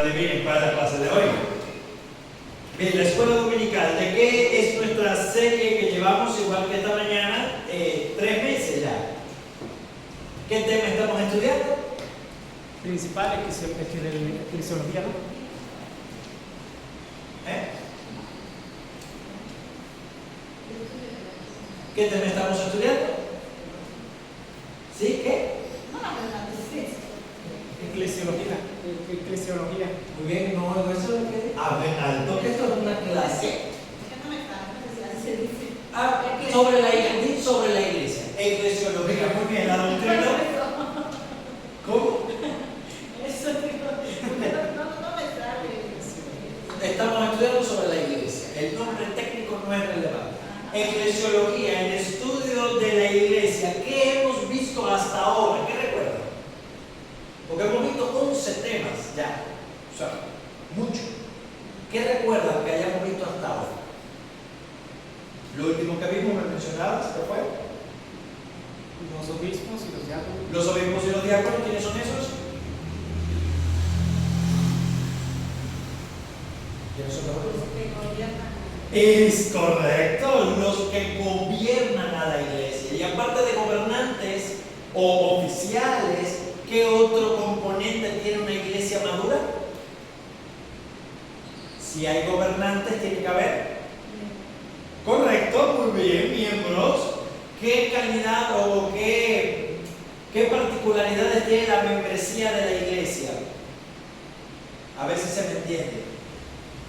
adivinen cuál es la clase de hoy. Bien, la escuela dominical, ¿de qué es nuestra serie que llevamos igual que esta mañana? 3 meses ya. ¿Qué tema estamos estudiando? Principal eclesiología, ¿no? ¿Qué tema estamos estudiando? ¿Sí? ¿Qué? Eclesiología. Muy bien, no, eso es lo que... ven alto, que esto es una clase. Sobre la iglesia. Eclesiología, muy bien, la doctrina. ¿Cómo? Estamos estudiando sobre la iglesia. El nombre técnico no es relevante. Eclesiología, el estudio de la iglesia. ¿Qué hemos visto hasta ahora? ¿Qué recuerdan? Porque hemos visto 11 temas ya. O sea, mucho. ¿Qué recuerdan que hayamos visto hasta ahora? Lo último que vimos, me mencionabas, ¿qué fue? Los obispos y los diáconos. Los obispos y los diáconos, ¿quiénes son esos? ¿Quiénes son los obispos? Es correcto, los que gobiernan a la iglesia. Y aparte de gobernantes o oficiales, ¿qué otro componente tiene una iglesia madura? Si hay gobernantes, tiene que haber. Correcto, muy bien, miembros. ¿Qué calidad o qué particularidades tiene la membresía de la iglesia? A ver si se me entiende.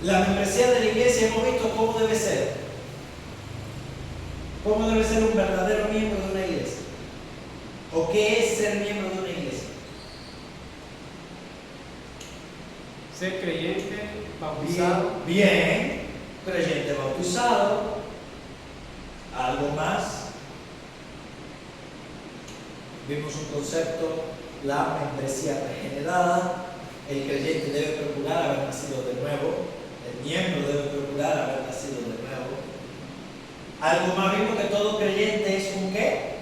La membresía de la iglesia hemos visto cómo debe ser. ¿Cómo debe ser un verdadero miembro de una iglesia? ¿O qué es ser miembro de una iglesia? Ser creyente, bautizado. Bien, creyente bautizado. ¿Algo más? Vimos un concepto, la membresía regenerada. El creyente debe procurar haber nacido de nuevo. El miembro debe procurar haber nacido de nuevo. Algo más, vimos que todo creyente es un ¿qué?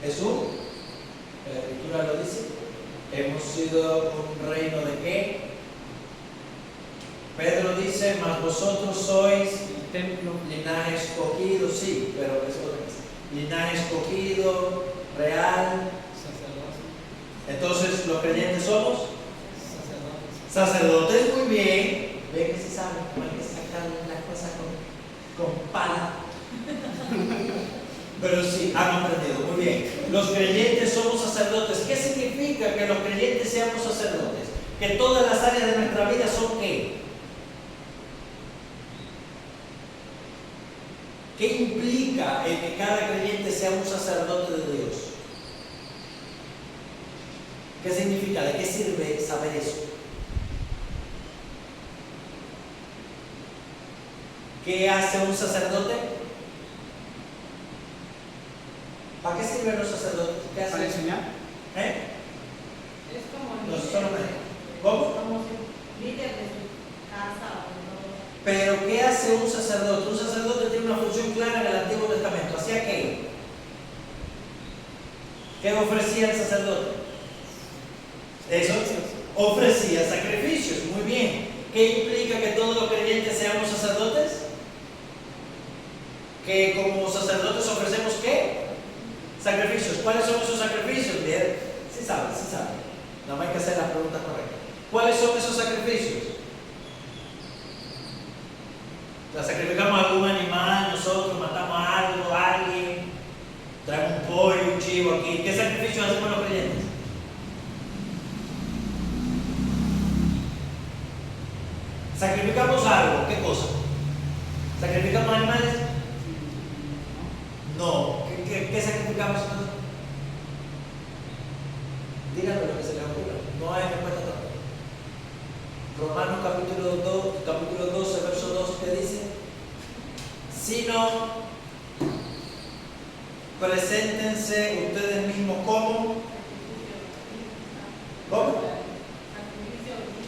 Es un, la escritura lo dice, hemos sido un reino de ¿qué? Pedro dice, mas vosotros sois El templo. linaje escogido, sí, pero es otra cosa. Linaje escogido, real. Entonces, ¿los creyentes somos? Sacerdotes, muy bien. Ven que se sabe, no hay que sacar las cosas con pala. Pero sí, han aprendido, muy bien. Los creyentes somos sacerdotes. ¿Qué significa que los creyentes seamos sacerdotes? Que todas las áreas de nuestra vida son ¿qué? ¿Qué implica el que cada creyente sea un sacerdote de Dios? ¿Qué significa? ¿De qué sirve saber eso? ¿Qué hace un sacerdote? ¿Para qué sirven los sacerdotes? ¿Qué hacen? Para enseñar. Es como No, líder. solamente. ¿Cómo? Como líder de su casa. Pero ¿qué hace un sacerdote? Un sacerdote tiene una función clara en el Antiguo Testamento. ¿Hacía qué? ¿Qué ofrecía el sacerdote? Eso, ofrecía sacrificios. Muy bien. ¿Qué implica que todos los creyentes seamos sacerdotes? Que como sacerdotes ofrecemos ¿qué? Sacrificios. ¿Cuáles son esos sacrificios? Bien, sí saben. No hay que hacer la pregunta correcta. ¿Cuáles son esos sacrificios? O sea, sacrificamos algún animal, nosotros matamos algo, a alguien, traemos un pollo, un chivo aquí. ¿Qué sacrificios hacemos los creyentes? Sacrificamos algo, ¿qué cosa? ¿Sacrificamos animales? No. ¿Qué sacrificamos entonces? Díganme lo que se les ocurra. No hay respuesta todavía. Romanos capítulo 12, verso 2, ¿qué dice? Sino, preséntense ustedes mismos como ¿cómo?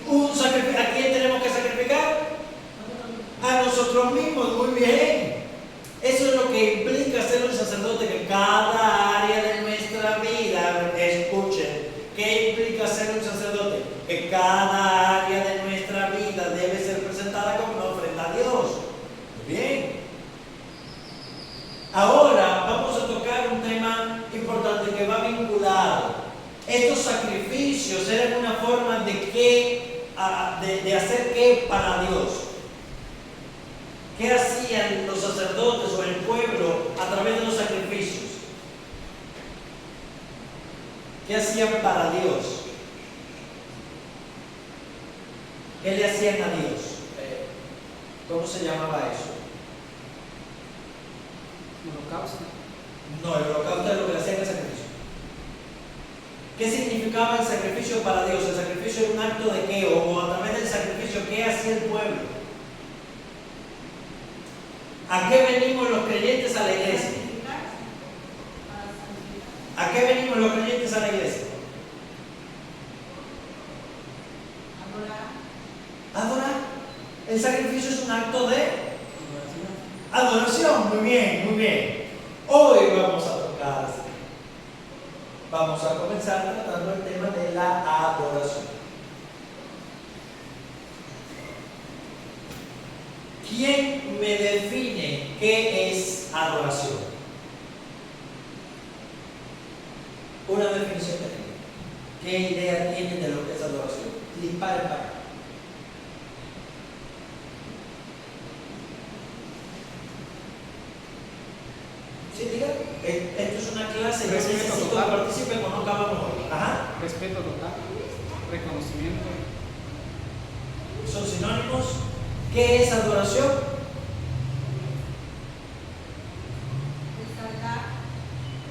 Un sacrificio. ¿A quién tenemos que sacrificar? A nosotros mismos. Muy bien. Eso es lo que implica ser un sacerdote, que cada área de nuestra vida que cada área de nuestra vida debe ser presentada como una ofrenda a Dios. Muy bien. Ahora vamos a tocar un tema importante que va vinculado. Estos sacrificios eran una forma de hacer qué para Dios. ¿Qué hacían los sacerdotes o el pueblo a través de los sacrificios? ¿Qué hacían para Dios? ¿Qué le hacían a Dios? ¿Cómo se llamaba eso? Holocausto. No, el holocausto es lo que le hacían el sacrificio. ¿Qué significaba el sacrificio para Dios? El sacrificio era un acto de qué, o a través del sacrificio, ¿qué hacía el pueblo? ¿A qué venimos los creyentes a la iglesia? ¿A qué venimos los creyentes a la iglesia? Adorar. El sacrificio es un acto de adoración. Muy bien, muy bien. Hoy vamos a comenzar tratando el tema de la adoración. ¿Quién me define qué es adoración? Una definición técnica. ¿Qué idea tienen de lo que es adoración? Disparen para acá. Sí, diga. Esto es una clase. Yo necesito que participen o no acabamos hoy. Ajá. Respeto total. Reconocimiento. Son sinónimos. ¿Qué es adoración? Exaltar.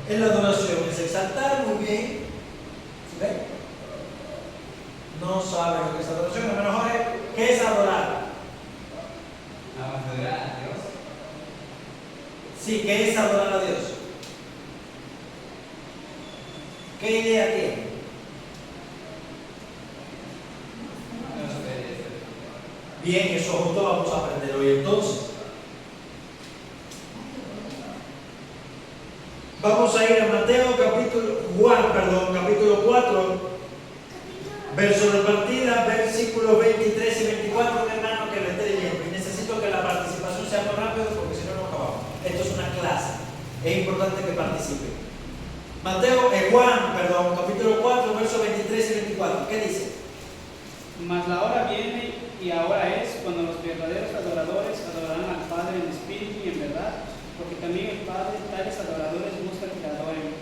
Es la adoración, es exaltar, muy bien. ¿Sí ven? No saben lo que es adoración, hermano Jorge. ¿Qué es adorar? Adorar a Dios. Sí, ¿qué es adorar a Dios? ¿Qué idea tiene? Nos obedece. Bien, eso juntos vamos a aprender hoy entonces. Vamos a ir a capítulo 4, verso de partida, versículos 23 y 24, mi hermano, que lo esté leyendo. Y necesito que la participación sea muy rápido porque si no, no acabamos. Esto es una clase. Es importante que participen. Capítulo 4, versos 23 y 24. ¿Qué dice? Mas la hora viene y ahora es cuando los verdaderos adoradores adorarán al Padre en espíritu y en verdad, porque también el Padre tales adoradores busca que le adoren.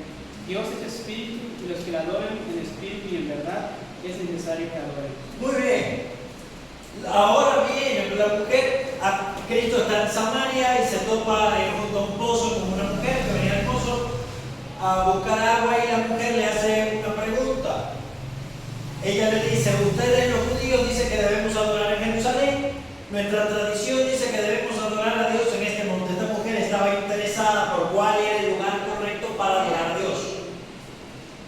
Dios es espíritu y los que le adoran en espíritu y en verdad es necesario que adoren. Muy bien. Ahora viene la mujer. Cristo está en Samaria y se topa junto a un pozo con una mujer que venía al pozo a buscar agua y la mujer le hace una pregunta. Ella le dice: ustedes los judíos dicen que debemos adorar en Jerusalén, nuestra tradición dice que debemos adorar a Dios en este monte. Esta mujer estaba interesada por cuál era el lugar correcto para adorar a Dios.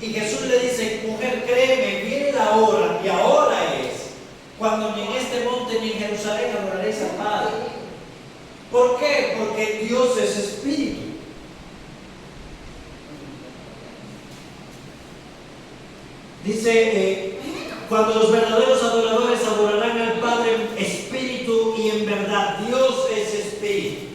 Y Jesús le dice: mujer, créeme, viene la hora, y ahora es, cuando ni en este monte ni en Jerusalén adoraréis al Padre. ¿Por qué? Porque Dios es espíritu. Dice, cuando los verdaderos adoradores adorarán al Padre en espíritu y en verdad. Dios es espíritu.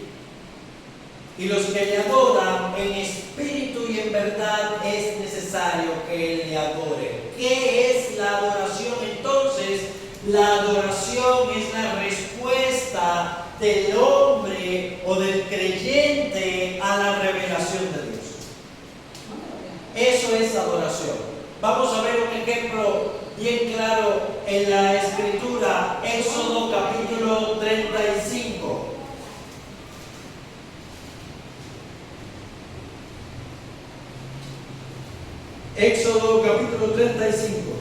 Y los que le adoran en espíritu y en verdad es necesario que Él le adore. ¿Qué es la adoración entonces? La adoración es la respuesta del hombre o del creyente a la revelación de Dios. Eso es adoración. Vamos a ver un ejemplo bien claro en la Escritura, Éxodo capítulo 35. Éxodo capítulo 35.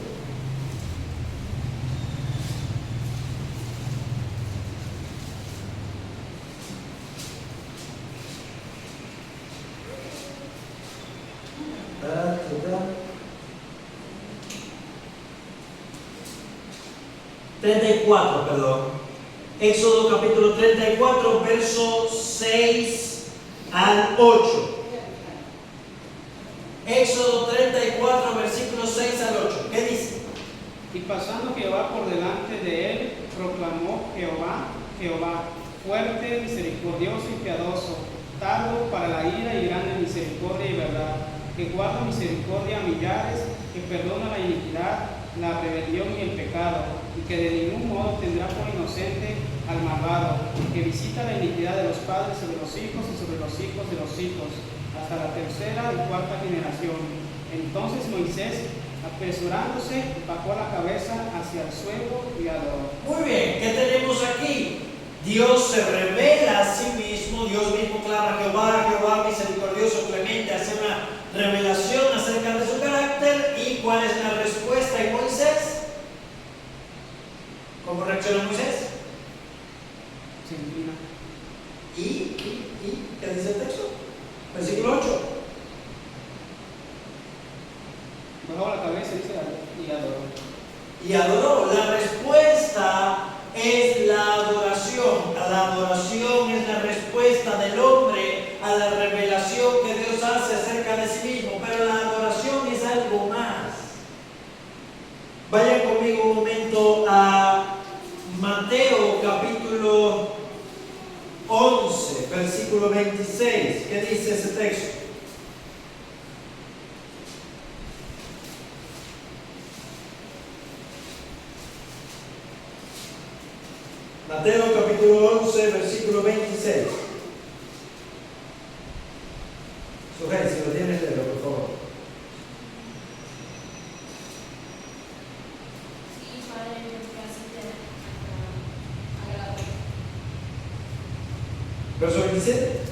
Éxodo capítulo 34, versos 6 al 8. Éxodo 34, versículos 6 al 8. ¿Qué dice? Y pasando Jehová por delante de él, proclamó Jehová, fuerte, misericordioso y piadoso, tardo para la ira y grande en misericordia y verdad, que guarda misericordia a millares, que perdona la iniquidad, la rebelión y el pecado, y que de ningún modo tendrá por inocente al malvado, que visita la iniquidad de los padres sobre los hijos y sobre los hijos de los hijos, hasta la tercera y cuarta generación. Entonces Moisés, apresurándose, bajó la cabeza hacia el suelo y adoró. Muy bien, ¿qué tenemos aquí? Dios se revela a sí mismo, Dios mismo clama Jehová, misericordioso, clemente, hace una revelación acerca de su carácter. ¿Y cuál es la respuesta de Moisés? ¿Cómo reacciona Moisés? Se inclina. ¿Y qué dice el texto? Versículo 8. Bajó la cabeza, dice, y adoró. Y adoró. La respuesta es la adoración. La adoración es la respuesta del hombre a la revelación que Dios hace acerca de sí mismo. Pero la adoración es algo más. Vayan conmigo un momento a Mateo capítulo 11, versículo 26. ¿Qué dice ese texto? Mateo capítulo 11, versículo 26. Sujei, si lo tienes, léelo, por favor. Sí, Padre, que así te agrado. Verso 27.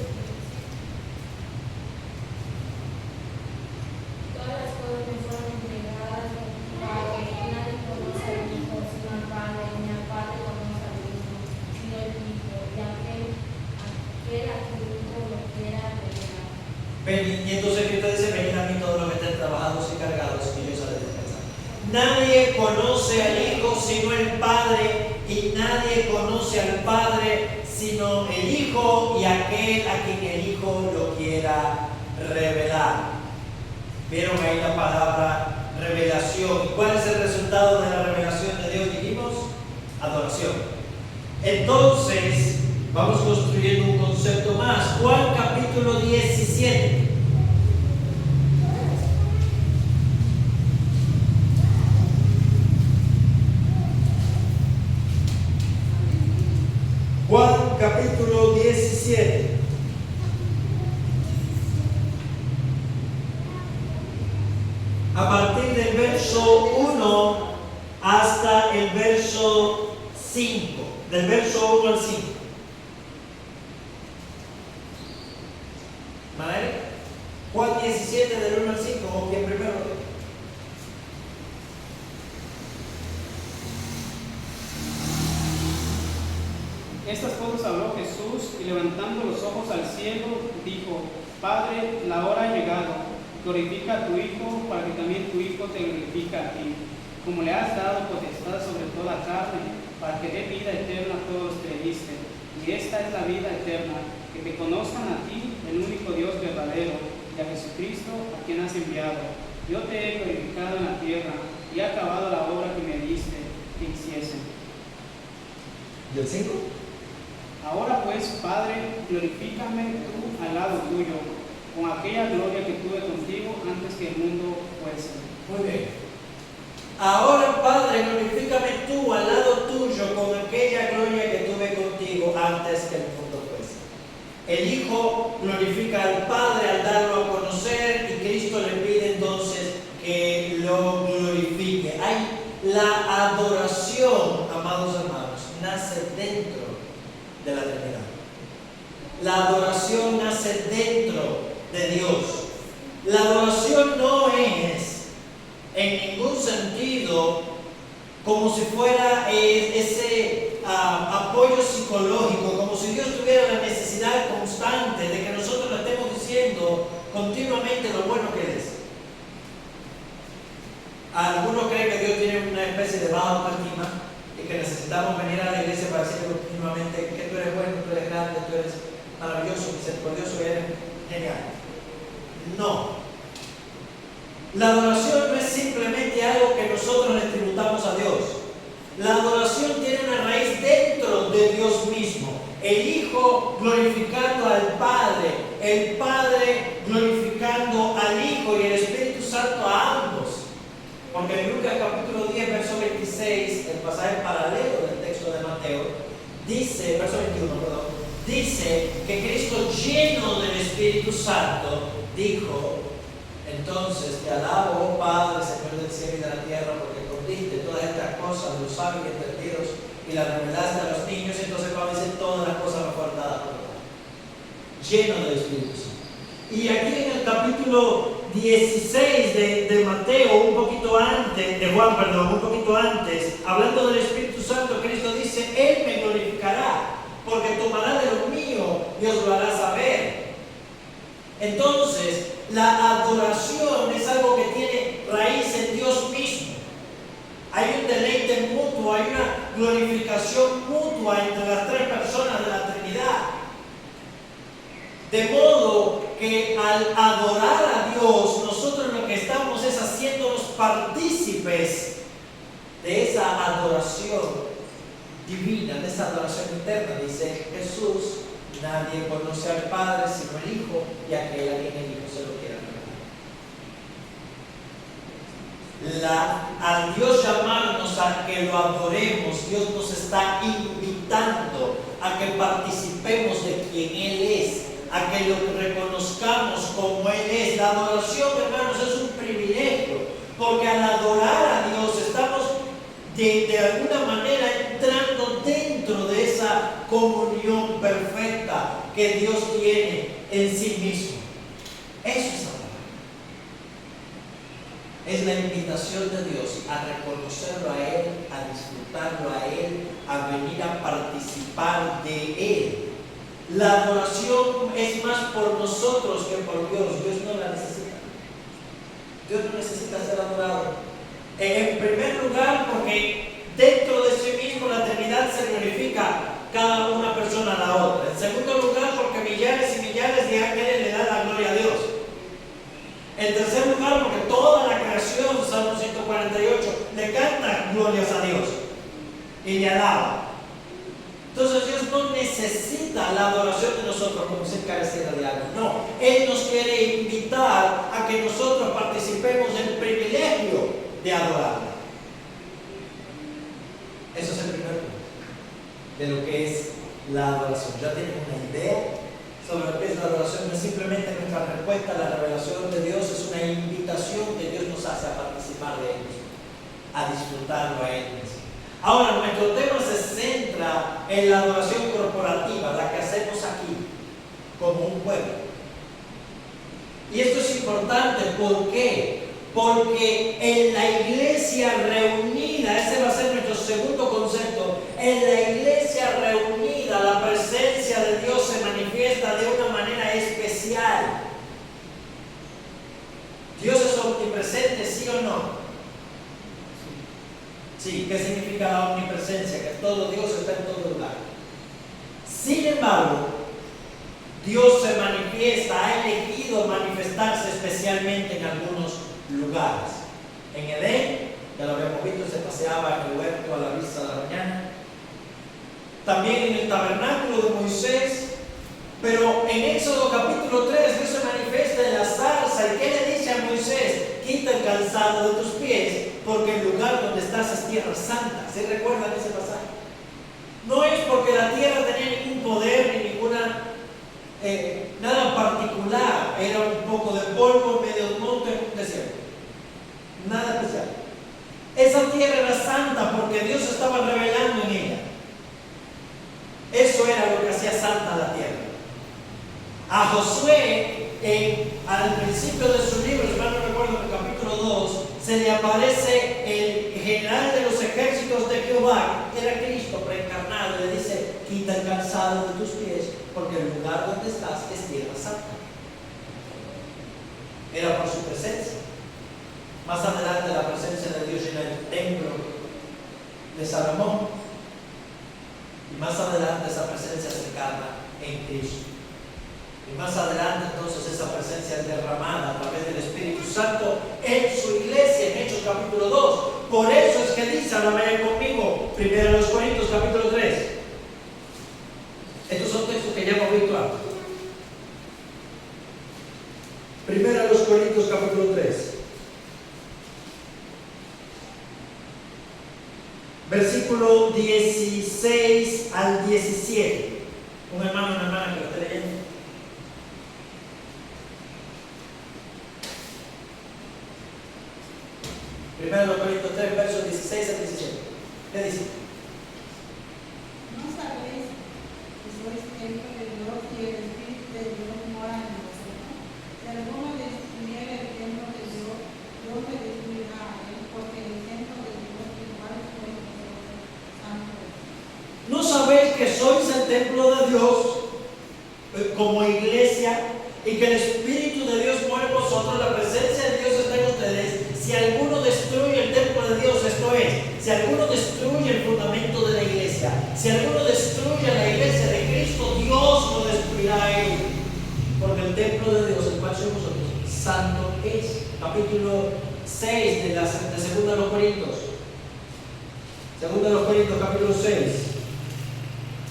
Todas las cosas me fueron entregadas para que nadie conoce al Hijo sino al Padre, ni al Padre conoce al Hijo sino el Hijo, y aquel a quien el Hijo lo quiera revelar. Ven, y entonces Cristo dice: venid a mí todos los que estén trabajados y cargados, y yo os haré descansar. Nadie conoce al Hijo sino el Padre, y nadie conoce al Padre sino el Hijo y aquel a quien el Hijo lo quiera revelar. ¿Vieron ahí la palabra revelación? ¿Y cuál es el resultado de la revelación de Dios? Dijimos adoración. Entonces, vamos construyendo un concepto más. Juan capítulo 17. Juan capítulo 17. A partir del verso 1 hasta el verso 5. Del verso 1 al 5. ¿Vale? Juan 17 del 1 al 5. ¿O quién primero? Estas cosas habló Jesús y levantando los ojos al cielo dijo: Padre, la hora ha llegado, glorifica a tu Hijo para que también tu Hijo te glorifique a ti, como le has dado potestad sobre toda carne, para que dé vida eterna a todos los que le diste. Y esta es la vida eterna, que te conozcan a ti, el único Dios verdadero, y a Jesucristo a quien has enviado. Yo te he glorificado en la tierra y he acabado la obra que me diste que hiciese. ¿Y el 5? Ahora pues, Padre, glorifícame tú al lado tuyo, con aquella gloria que tuve contigo antes que el mundo fuese. Muy bien. Ahora, Padre, glorifícame tú al lado tuyo con aquella gloria que tuve contigo antes que el mundo fuese. El Hijo glorifica al Padre al darlo a conocer, y Cristo le pide entonces que lo glorifique. La adoración, amados hermanos, nace dentro de la Trinidad. La adoración nace dentro de Dios. La adoración no es en ningún sentido como si fuera ese apoyo psicológico, como si Dios tuviera la necesidad constante de que nosotros le estemos diciendo continuamente lo bueno que Él es. Algunos creen que Dios tiene una especie de baja autoestima y que necesitamos venir a la iglesia para decirle continuamente que tú eres bueno, tú eres grande, tú eres maravilloso, misericordioso y eres genial. No. La adoración no es simplemente algo que nosotros le tributamos a Dios. La adoración tiene una raíz dentro de Dios mismo. El Hijo glorificando al Padre, el Padre glorificando al Hijo y el Espíritu Santo a ambos. Porque en Lucas capítulo 10, verso 26, el pasaje paralelo del texto de Mateo, dice, verso 21, perdón, dice que Cristo, lleno del Espíritu Santo, dijo: entonces te alabo, oh Padre, Señor del cielo y de la tierra, porque escondiste todas estas cosas de los sabios y entendidos y las revelaste a los niños. Y entonces cuando dice todas las cosas me fueron dadas por Dios, lleno del Espíritu Santo. Y aquí en el capítulo 16 de Mateo, un poquito antes, de Juan, perdón, un poquito antes, hablando del Espíritu Santo, Cristo dice: Él me glorificará, porque tomará de lo mío y os lo hará saber. Entonces, la adoración es algo que tiene raíz en Dios mismo. Hay un deleite mutuo, hay una glorificación mutua entre las tres personas de la Trinidad. De modo que al adorar a Dios, nosotros lo que estamos es haciéndonos partícipes de esa adoración divina, de esa adoración eterna. Dice Jesús: nadie conoce al Padre sino el Hijo, y aquel a quien el Hijo se lo quiera revelar. Al Dios llamarnos a que lo adoremos, Dios nos está invitando a que participemos de quien Él es, a que lo reconozcamos como Él es. La adoración, hermanos, es un privilegio, porque al adorar a Dios estamos de alguna manera entrando dentro de esa comunión perfecta que Dios tiene en sí mismo. Eso es adorar. Es la invitación de Dios a reconocerlo a Él, a disfrutarlo a Él, a venir a participar de Él. La adoración es más por nosotros que por Dios. Dios no la necesita. Dios no necesita ser adorado. En primer lugar, porque dentro de sí mismo la Trinidad se glorifica cada una persona a la otra. En segundo lugar, porque millares y millares de ángeles le dan la gloria a Dios. En tercer lugar, porque toda la creación, Salmo 148, le canta glorias a Dios y le alaba. Entonces Dios no necesita la adoración de nosotros como si careciera de algo. No, Él nos quiere invitar a que nosotros participemos del privilegio de adorarlo. Eso es el primer punto de lo que es la adoración. Ya tenemos una idea sobre lo que es la adoración. No es simplemente nuestra respuesta a la revelación de Dios, es una invitación que Dios nos hace a participar de Él mismo, a disfrutarlo a Él mismo. Ahora, nuestro tema se centra en la adoración corporativa, la que hacemos aquí, como un pueblo. Y esto es importante, ¿por qué? Porque en la iglesia reunida, ese va a ser nuestro segundo concepto, en la iglesia reunida la presencia de Dios se manifiesta de una manera especial. ¿Dios es omnipresente, sí o no? Sí, ¿qué significa la omnipresencia? Que todo Dios está en todo lugar. Sin embargo, Dios se manifiesta, ha elegido manifestarse especialmente en algunos lugares. En Edén, ya lo habíamos visto, se paseaba en el huerto a la vista de la mañana. También en el tabernáculo de Moisés. Pero en Éxodo capítulo 3, Dios se manifiesta en la zarza. ¿Y qué le dice a Moisés? Quita el calzado de tus pies, porque el lugar donde estás es tierra santa. ¿Se recuerdan ese pasaje? No es porque la tierra tenía ningún poder ni ninguna nada particular. Era un poco de polvo en medio de un monte, en un desierto. Nada especial. Esa tierra era santa porque Dios estaba revelando en ella. Eso era lo que hacía santa la tierra. A Josué, al principio de su libro, si mal no recuerdo, en el capítulo 2, se le aparece el general de los ejércitos de Jehová, que era Cristo preencarnado, y le dice: quita el calzado de tus pies, porque el lugar donde estás es tierra santa. Era por su presencia. Más adelante la presencia de Dios llena el templo de Salomón, y más adelante esa presencia se encarna en Cristo. Y más adelante entonces esa presencia es derramada a través del Espíritu Santo en su iglesia, en Hechos capítulo 2, Por eso es que dice, ahora vayan conmigo, 1 Corintios capítulo 3. Estos son textos que ya hemos visto antes. 1 Corintios capítulo 3. Versículo 16 al 17. Un hermano, una hermana que lo esté leyendo. 1 Corintios 3, versos 16 al 17. ¿Qué dice? ¿No sabéis que sois templo de Dios y el Espíritu de Dios mora en vosotros? Si alguno destruyera el templo de Dios, Dios me destruirá a él, porque el templo de Dios igual sois vosotros, santo. ¿No sabéis que sois el templo de Dios como iglesia y que el Espíritu de Dios mora en vosotros? La presencia de Dios está en ustedes. Si alguno destruye el templo de Dios, esto es, si alguno destruye el fundamento de la iglesia, si alguno destruye la iglesia de Cristo, Dios lo destruirá a él. Porque el templo de Dios, el cual sois vosotros, santo es. Capítulo 6 de 2 Corintios. 2 Corintios capítulo 6.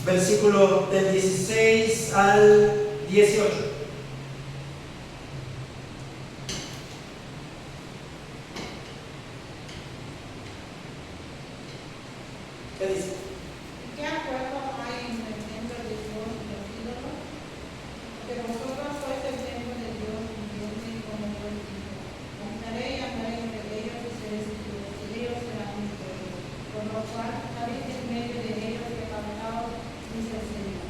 Versículo del 16 al 18. ¿Qué dice? ¿Qué acuerdo hay entre el templo de Dios y los ídolos? Porque vosotros sois el templo de Dios y Dios me como buen hijo. Andaré y andaré entre ellos y seré su Dios, y ellos serán mis pueblos. Por lo cual, habéis en medio de ellos levantaos, dice el Señor.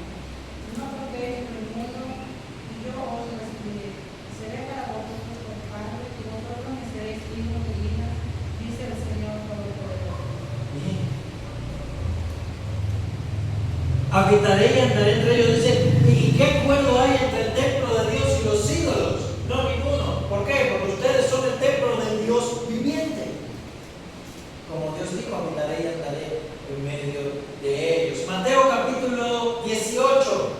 No toquéis el mundo, y yo os recibiré. Seré para vosotros por padre, y vosotros me seréis hijos y hijas, dice el Señor Todopoderoso. Habitaré y andaré entre ellos. Dice, ¿y qué acuerdo hay entre el templo de Dios y los ídolos? No, ninguno. ¿Por qué? Porque ustedes son el templo del Dios viviente. Como Dios dijo, habitaré y andaré en medio de ellos. Mateo capítulo 18,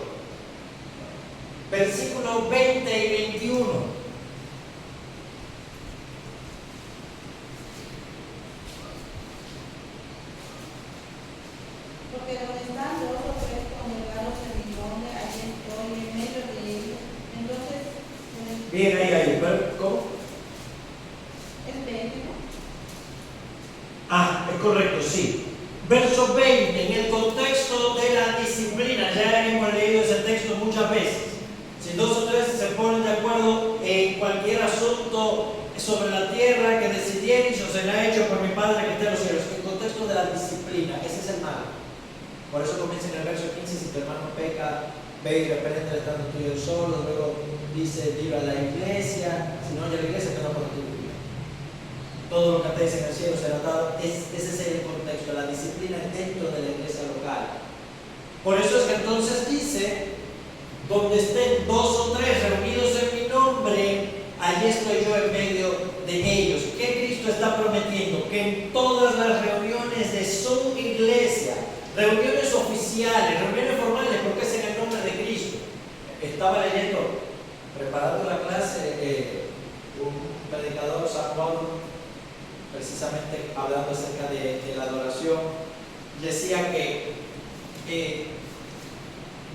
versículos 20 y 21. Porque donde están dos o tres congregados en mi nombre, allí estoy en medio de ellos. Entonces, Bien, ahí. ¿Cómo? es 20, ¿no? Ah, es correcto, sí. Verso 20, en el contexto de la disciplina, ya hemos leído ese texto muchas veces. Si dos o tres se ponen de acuerdo en cualquier asunto sobre la tierra que decidieron, o será hecho por mi Padre que está en los cielos. El contexto de la disciplina, ese es el mal. Por eso comienza en el verso 15, si tu hermano peca, ve y reprende estando tuyo solo. Luego dice, dile a la iglesia, si no oye a la iglesia, te no por tu vida. Todo lo que atéis en el cielo será dado. Ese es el contexto, la disciplina dentro de la iglesia local. Por eso es que entonces dice, donde estén dos o tres reunidos en mi nombre, allí estoy yo en medio de ellos. ¿Qué Cristo está prometiendo? Que en todas las reuniones de su iglesia, reuniones oficiales, reuniones formales, porque es en el nombre de Cristo. Estaba leyendo, preparando la clase, un predicador, San Pablo, precisamente hablando acerca de la adoración, decía que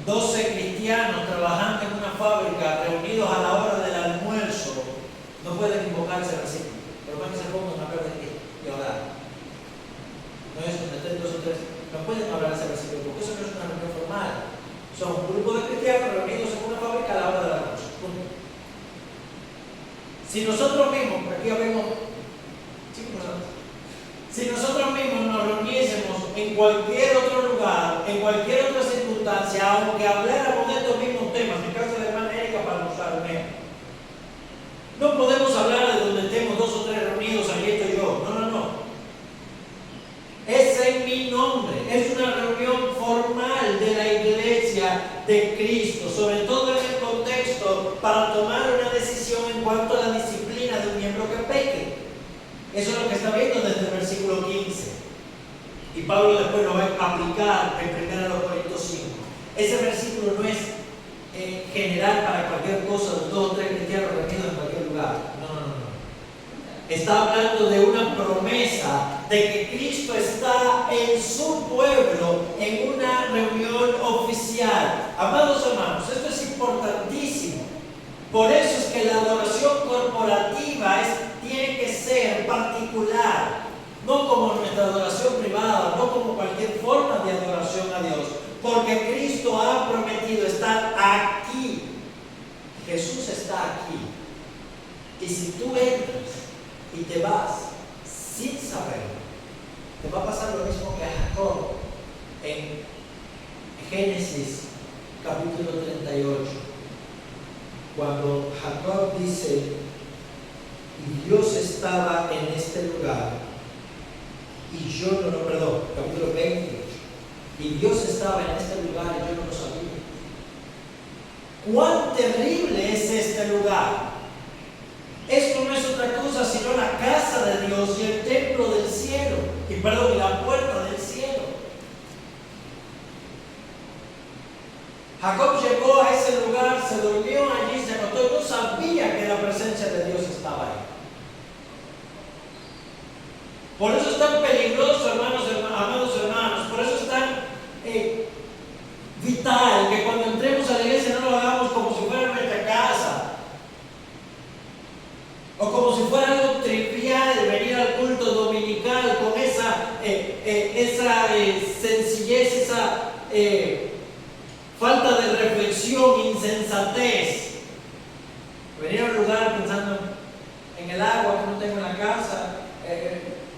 12 cristianos trabajando en una fábrica, reunidos a la hora del almuerzo, no pueden invocarse al versículo, pero más que se pongan a hablar de orar. No es donde estén dos o tres, no pueden hablar ese versículo, porque eso no es una reunión formal. Son un grupo de cristianos reunidos en una fábrica a la hora del almuerzo. Si nosotros mismos, aquí vemos, si nosotros mismos nos reuniésemos en cualquier otro lugar, en cualquier otra circunstancia, aunque habláramos de estos mismos temas, en el caso de la hermana Erika, para usar un ejemplo, no podemos hablar de donde estemos dos o tres reunidos, aquí estoy yo. No. Es en mi nombre, es una reunión formal de la iglesia de Cristo, sobre todo en el contexto para tomar una decisión en cuanto a la disciplina de un miembro que peque. Eso es lo que está viendo desde el versículo 15. Y Pablo después lo va a aplicar en 1 Corintios 5. Ese versículo no es general para cualquier cosa de dos o tres cristianos reunidos en cualquier lugar. No. está hablando de una promesa de que Cristo está en su pueblo en una reunión oficial. Amados hermanos, esto es importantísimo. Por eso es que la adoración corporativa tiene que ser particular, no como nuestra adoración privada, no como cualquier forma de adoración a Dios, porque Cristo ha prometido estar aquí. Jesús está aquí. Y si tú entras y te vas sin saberlo, te va a pasar lo mismo que a Jacob en Génesis capítulo 38, cuando Jacob dice, y Dios estaba en este lugar, y yo perdón, capítulo 28, y Dios estaba en este lugar y yo no lo sabía. ¿Cuán terrible es este lugar? Esto no es otra cosa sino la casa de Dios y el templo del cielo, y la puerta del cielo. Jacob llegó a ese lugar, se durmió allí, se acostó y no sabía que la presencia de Dios estaba ahí. Por eso es tan peligroso, amados hermanos, por eso es tan vital que cuando entremos a la iglesia no lo hagamos como si fuera nuestra casa, o como si fuera algo trivial venir al culto dominical con esa sencillez, esa falta de reflexión, insensatez. Venir a un lugar pensando en el agua que no tengo en la casa,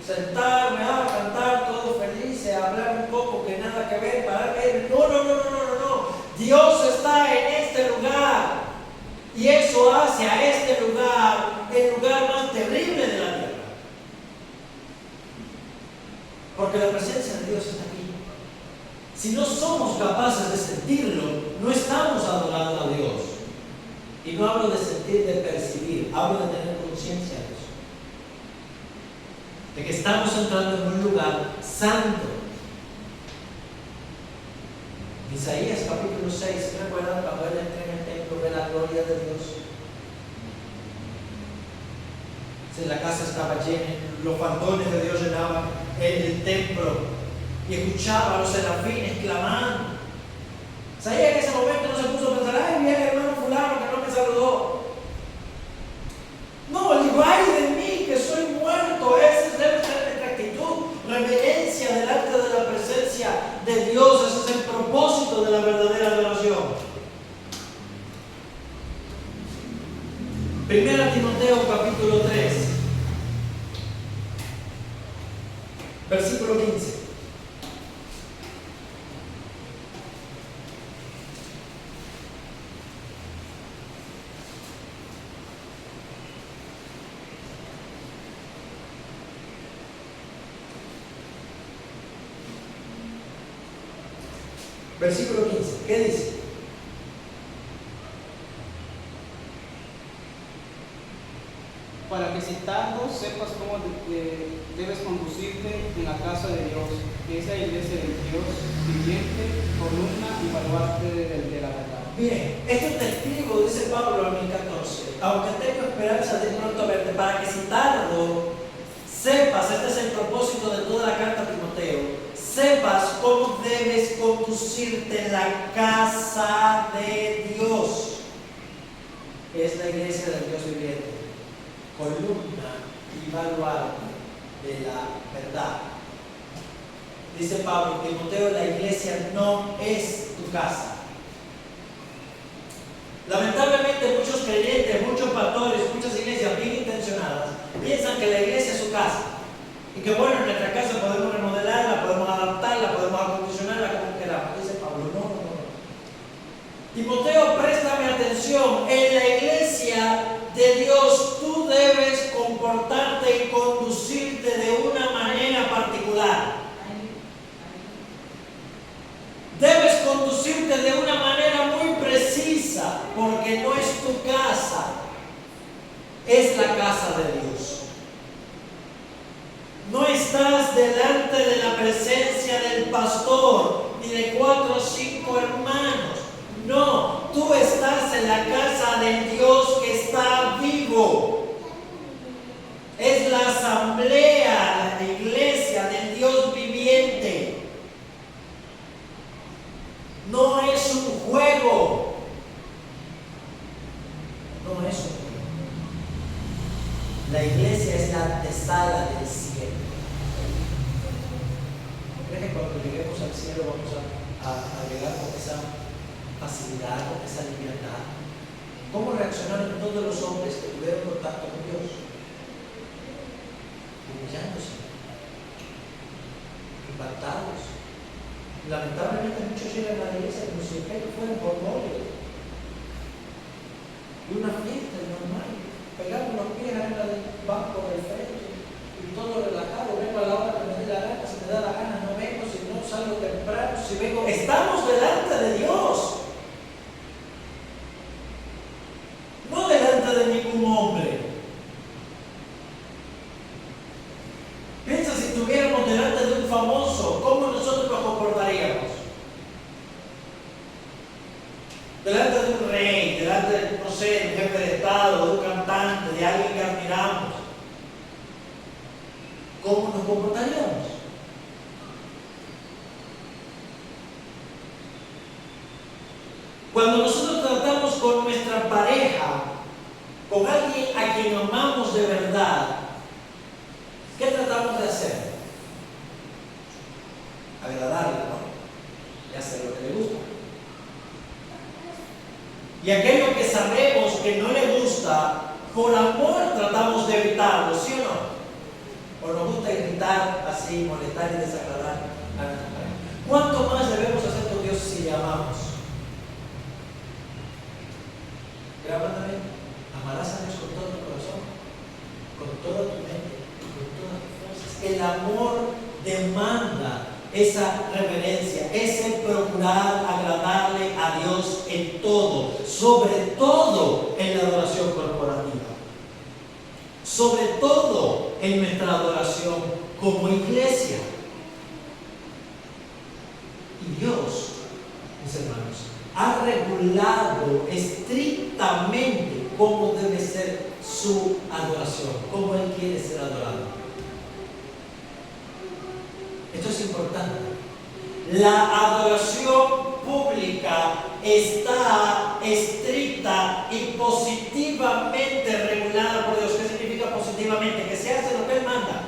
sentarme, cantar todo feliz, hablar un poco que nada que ver, pararme. No. Dios está en este lugar y eso hace a este lugar el lugar más terrible de la tierra. Porque la presencia de Dios está aquí. Si no somos capaces de sentirlo, no estamos adorando a Dios. Y no hablo de sentir, de percibir, hablo de tener conciencia de eso. De que estamos entrando en un lugar santo. Isaías capítulo 6, ¿se recuerdan cuando él entra en el templo, ve la gloria de Dios? Si la casa estaba llena, los fantones de Dios llenaban el templo y escuchaba a los serafines clamando. Isaías en ese momento no se puso a pensar, ay, mira el hermano fulano que no me saludó. No, digo, ay de mí que soy muerto. Esa debe ser nuestra actitud, reverencia delante de la presencia de Dios. Ese es el propósito de la verdadera adoración. Primera Timoteo capítulo 3, versículo 15. Versículo 15, ¿qué dice? Para que citando sepas cómo debes conducirte en la casa de Dios, que es la iglesia de Dios viviente, columna y baluarte de la verdad. Miren, este testigo, dice Pablo en el 14, aunque tengo esperanza de pronto verte, para que citando sepas, este es el propósito de toda la carta a Timoteo, sepas cómo debes conducirte en la casa de Dios, que es la iglesia del Dios viviente, columna y baluarte de la verdad. Dice Pablo, Timoteo, la iglesia no es tu casa. Lamentablemente muchos creyentes, muchos pastores, muchas iglesias bien intencionadas piensan que la iglesia es su casa y que bueno, en nuestra casa podemos remodelarla, podemos adaptarla, podemos acondicionarla como queramos. Dice Pablo, no. Timoteo, préstame atención. En la iglesia de Dios tú debes comportarte y conducirte de una manera particular. Debes conducirte de una manera muy precisa, porque no es tu casa, es la casa de Dios. No estás delante de la presencia del pastor, ni de 4 o 5 hermanos. No, tú estás en la casa del Dios que está vivo. Es antesala del cielo. ¿Crees que cuando lleguemos al cielo vamos a llegar con esa facilidad, con esa libertad? ¿Cómo reaccionaron todos los hombres que tuvieron contacto con Dios? Humillándose, impactados. Lamentablemente muchos llegan a la iglesia como si que fueran por novio. Y una fiesta normal, pegar los pies en el banco del frente y todo relajado. Vengo a la hora que me dé la gana, si me da la gana no vengo, si no salgo temprano, si vengo. Estamos delante de Dios, no delante de ningún hombre. Piensa si estuviéramos delante de un famoso, ¿cómo nosotros nos comportaríamos? Delante de un rey, delante de, no sé, de un jefe de estado, de un cantante, de alguien que admiramos. ¿Cómo nos comportaríamos? Cuando nosotros tratamos con nuestra pareja, con alguien a quien amamos de verdad, ¿qué tratamos de hacer? Agradarle, ¿no? Y hacer lo que le gusta. Y aquello que sabemos que no le gusta, por amor tratamos de evitarlo, ¿sí o no? O nos gusta irritar, así, molestar y desagradar a nuestra pareja. ¿Cuánto más debemos hacer con Dios si le amamos? Grábame, amarás a Dios con todo tu corazón, con toda tu mente, con todas tus fuerzas. El amor demanda esa reverencia, ese procurar agradarle a Dios en todo, sobre todo en la adoración corporativa, sobre todo en nuestra adoración como iglesia. Y Dios, mis hermanos, ha regulado estrictamente cómo debe ser su adoración, cómo Él quiere ser adorado. Esto es importante. La adoración pública está estricta y positivamente regulada por Dios. ¿Qué significa positivamente? Que se hace lo que Él manda,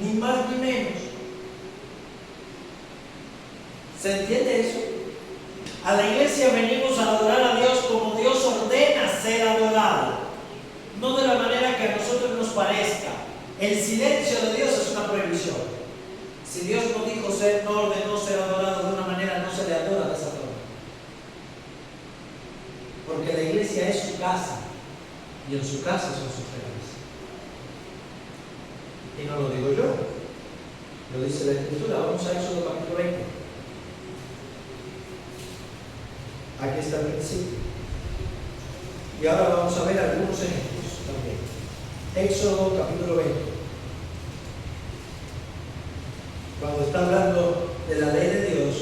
ni más ni menos. ¿Se entiende eso? A la iglesia venimos a adorar a Dios como Dios ordena ser adorado, no de la manera que a nosotros nos parezca. El silencio de Dios es una prohibición. Si Dios no dijo ser, no ordenó ser adorado de una manera, no se le adora de esa forma. Porque la iglesia es su casa y en su casa son sus reglas. Y no lo digo yo, lo dice la Escritura. Vamos a Éxodo capítulo 20. Aquí está el principio. Y ahora vamos a ver algunos ejemplos también. Éxodo capítulo 20. Cuando está hablando de la ley de Dios,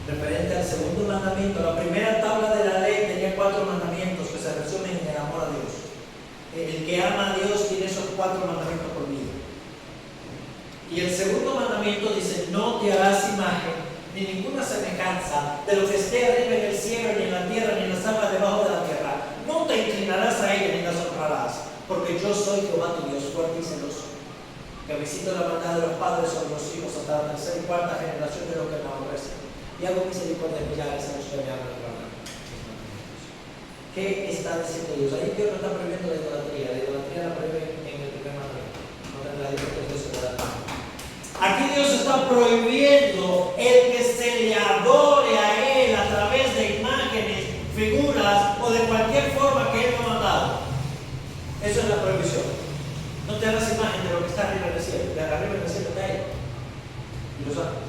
referente al segundo mandamiento, la primera tabla de la ley tenía 4 mandamientos que se resumen en el amor a Dios. El que ama a Dios tiene esos 4 mandamientos por vida. Y el segundo mandamiento dice: no te harás imagen ni ninguna semejanza de lo que esté arriba en el cielo, ni en la tierra, ni en las aguas debajo de la tierra. No te inclinarás a ella ni las honrarás, porque yo soy Jehová tu Dios, fuerte y celoso, que visito la maldad de los padres sobre los hijos hasta la tercera y cuarta generación de los que me aborrecen, y hago misericordia millares a los que me aman y guardan. ¿Qué está diciendo Dios? Ahí Dios no está prohibiendo la idolatría. La idolatría la prohíbe en el primer mandamiento. No tendrá Dios que Dios se la da. Aquí Dios está prohibiendo el que se le adore a Él a través de imágenes, figuras o de cualquier forma que Él no ha mandado. Eso es la prohibición. No te hagas imagen de lo que está arriba en el cielo. De arriba en el cielo está Él y los ángeles.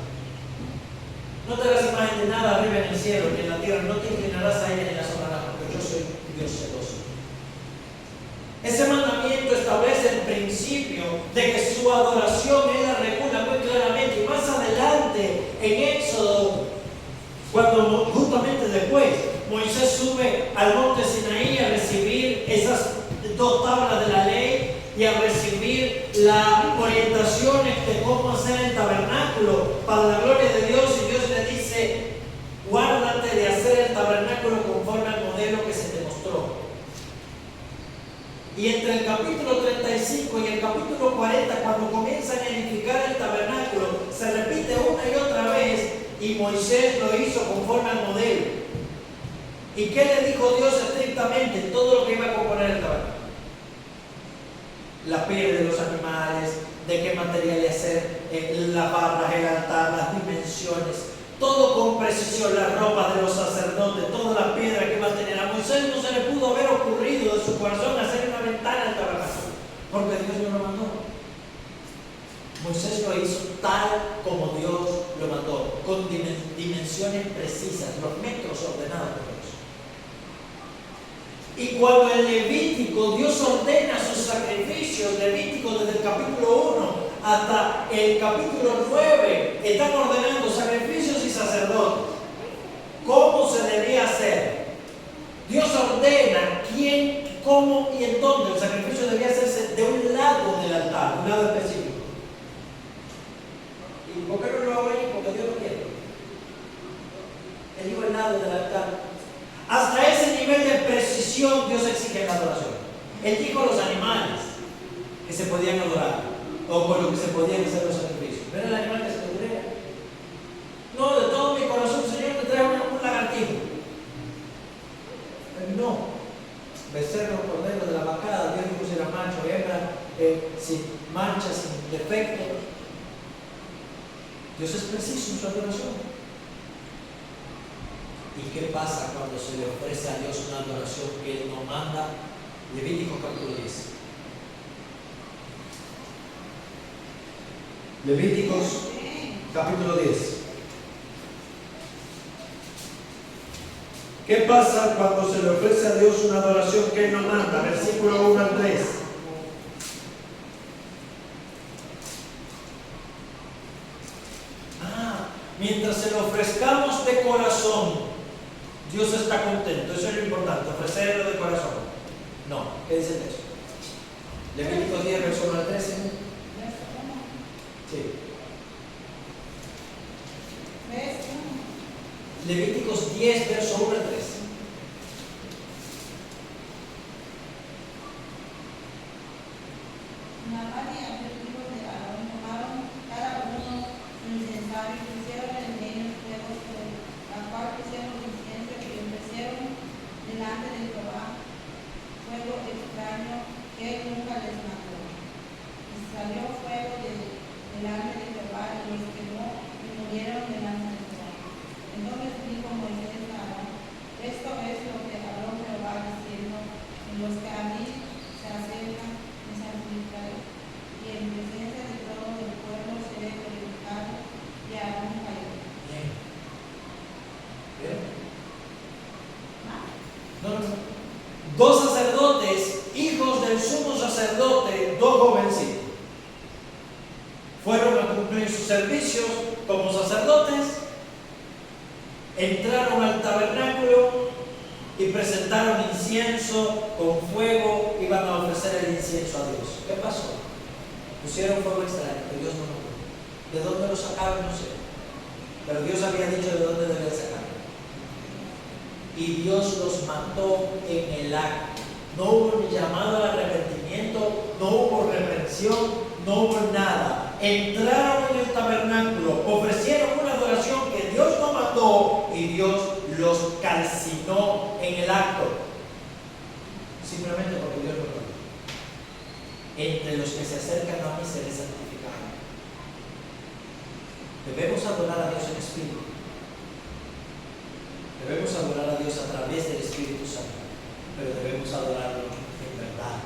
No te hagas imagen de nada arriba en el cielo ni en la tierra. No te inclinarás a ella ni las honrarás, porque yo soy Dios celoso. Ese mandamiento establece el principio de que su adoración Él la regula muy claramente. Y más adelante, en Éxodo, cuando justamente después Moisés sube al monte Sinaí a recibir esas 2 tablas de la ley y a recibir las orientaciones de cómo hacer el tabernáculo para la gloria de Dios, y Dios le dice: guárdate de hacer el tabernáculo conforme al modelo que se te mostró. Y entre el capítulo 36 35 y el capítulo 40, cuando comienzan a edificar el tabernáculo, se repite una y otra vez, y Moisés lo hizo conforme al modelo. ¿Y qué le dijo Dios estrictamente? Todo lo que iba a componer el tabernáculo. La piel de los animales, de qué material hacer, las barras, el altar, las dimensiones, todo con precisión, la ropa de los sacerdotes, toda la piedra que iba a tener. A Moisés no se le pudo haber ocurrido de su corazón hacer una ventana al tabernáculo, porque Dios no lo mandó. Moisés lo hizo tal como Dios lo mandó, con dimensiones precisas, los metros ordenados por Dios. Y cuando el Levítico, Dios ordena sus sacrificios, Levítico desde el capítulo 1 hasta el capítulo 9, están ordenando sacrificios y sacerdotes. ¿Cómo se debía hacer? Dios ordena quién, cómo y en dónde. El sacrificio debía hacerse de un lado del altar, un lado específico. ¿Y por qué no lo hago ahí? Porque Dios lo quiere. Elijo el lado del altar. Hasta ese nivel de precisión Dios exige en la adoración. Él dijo a los animales que se podían adorar, o con lo que se podían hacer los sacrificios. ¿No era el animal que se podría? No, de todo mi corazón, Señor, te traigo un lagartijo. Pero no. Becerro, cordero de la vacada, Dios dijo si era macho, hembra, sin manchas, sin defectos. Dios es preciso en su adoración. ¿Y qué pasa cuando se le ofrece a Dios una adoración que Él no manda? Levítico capítulo 10. Levíticos capítulo 10. ¿Qué pasa cuando se le ofrece a Dios una adoración que Él no manda? Versículo 1 al 3. Mientras se lo ofrezcamos de corazón, Dios está contento. Eso es lo importante, ofrecerlo de corazón. No, ¿qué dice el texto? Levíticos 10, verso 1 al 13. Sí. Levíticos 10, verso 1 al 3. Dos sacerdotes, hijos del sumo sacerdote, dos jovencitos, fueron a cumplir sus servicios como sacerdotes, entraron al tabernáculo y presentaron incienso con fuego, iban a ofrecer el incienso a Dios. ¿Qué pasó? Pusieron fuego extraño que Dios no lo puso. ¿De dónde lo sacaron? No sé. Pero Dios había dicho de dónde debían sacarlo. Y Dios los mató en el acto. No hubo ni llamado al arrepentimiento, no hubo reprensión, no hubo nada. Entraron en el tabernáculo, ofrecieron una adoración que Dios no mandó y Dios los calcinó en el acto. Simplemente porque Dios lo mandó. Entre los que se acercan a mí seré santificado. Debemos adorar a Dios en espíritu. Debemos adorar a Dios a través del Espíritu Santo, pero debemos adorarlo en verdad.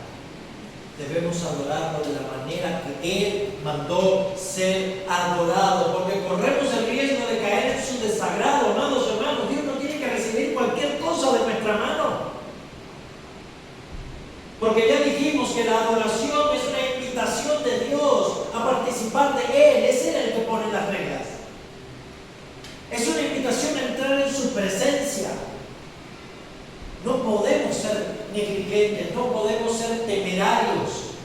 Debemos adorarlo de la manera que Él mandó ser adorado, porque corremos el riesgo de caer en su desagrado, amados hermanos. Dios no tiene que recibir cualquier cosa de nuestra mano, porque ya dijimos que la adoración es una invitación de Dios a participar de Él. Es Él el que pone las reglas. Es una invitación a entrar en su presencia. No podemos ser negligentes, no podemos ser temerarios